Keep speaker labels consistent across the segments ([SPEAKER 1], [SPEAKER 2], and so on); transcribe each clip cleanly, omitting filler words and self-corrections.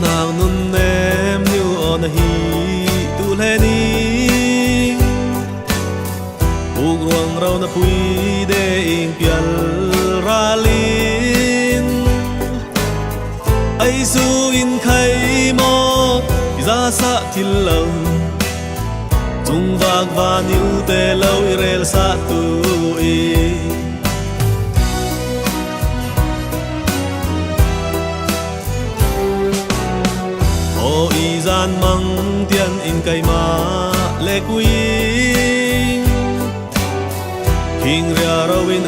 [SPEAKER 1] nàng nun em như on hi tu le ni buông ruang rau na pui de ing pial ralin ai su in khai mo ra sa thil lâu tung vạc và níu tê lâu irel sa tu i o i gian mang tiền in cây ma lệ quy King ria rawin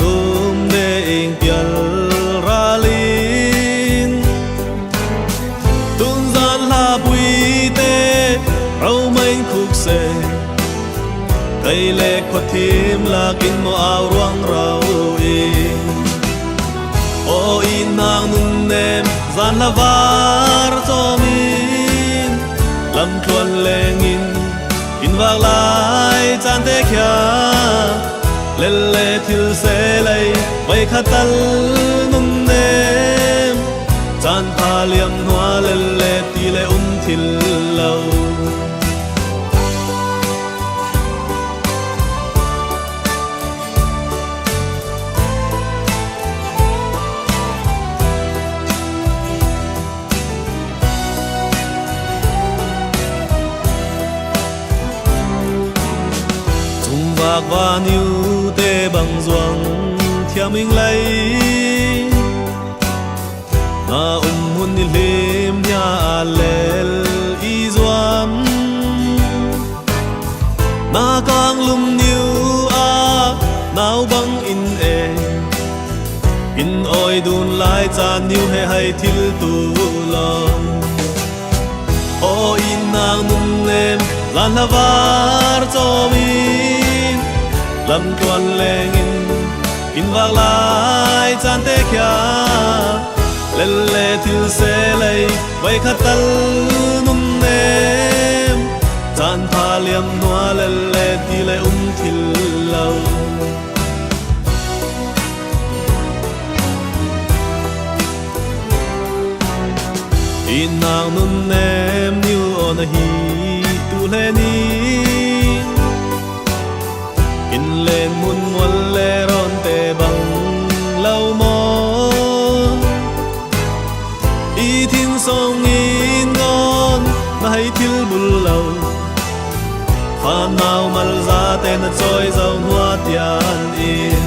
[SPEAKER 1] de ing pial ralin tun gian la bui te rau main khúc se cây lệ khuất thim là kinh mo ao ruang rau i o in nang nun nem gian la var cho min lam thuan leng in vang lai chan te kya lele thil se lei vai khatal nun nem chan pha liam hoa lele ti le thil lâu vạc và níu tê bằng ruộng theo mình lấy na hun ni lim nhà lel i doam na kang lum níu a nao bang in e in oi dun lai chan níu he hay thil tu lo o in nang nun lem lan la var cho mi lam tuan leng in vang lai chan te kya lele thil se lei vai khatal nun nem chan pha liam noa lele ti le thil lâu in nang nun nem như on hi tu le ni in lên mun mual le ron te bang lâu mo i thiên song in ngon mai thil bul lâu pha nào mal ra te na choi zau hoa tian in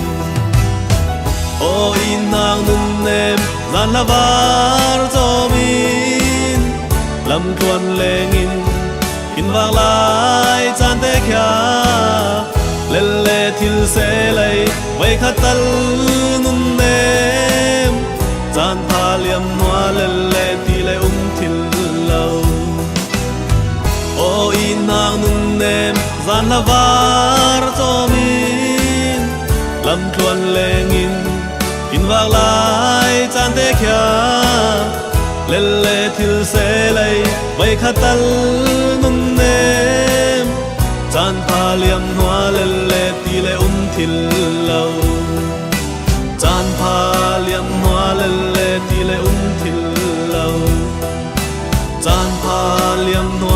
[SPEAKER 1] o in nang nun nem gian la var cho min lam tuan leng in vang lai chan te kya lele thil se lei vai khatal nun nem chan pha liam hoa lele ti le thil lâu o in nang nun nem gian la var cho min lam tuan leng in vang lai chan te kya lele thil se lei vai khatal nun nem chan pha liam hoa lele ti le thil lâu chan pha liam hoa lele ti le thil lâu chan pha liam hoa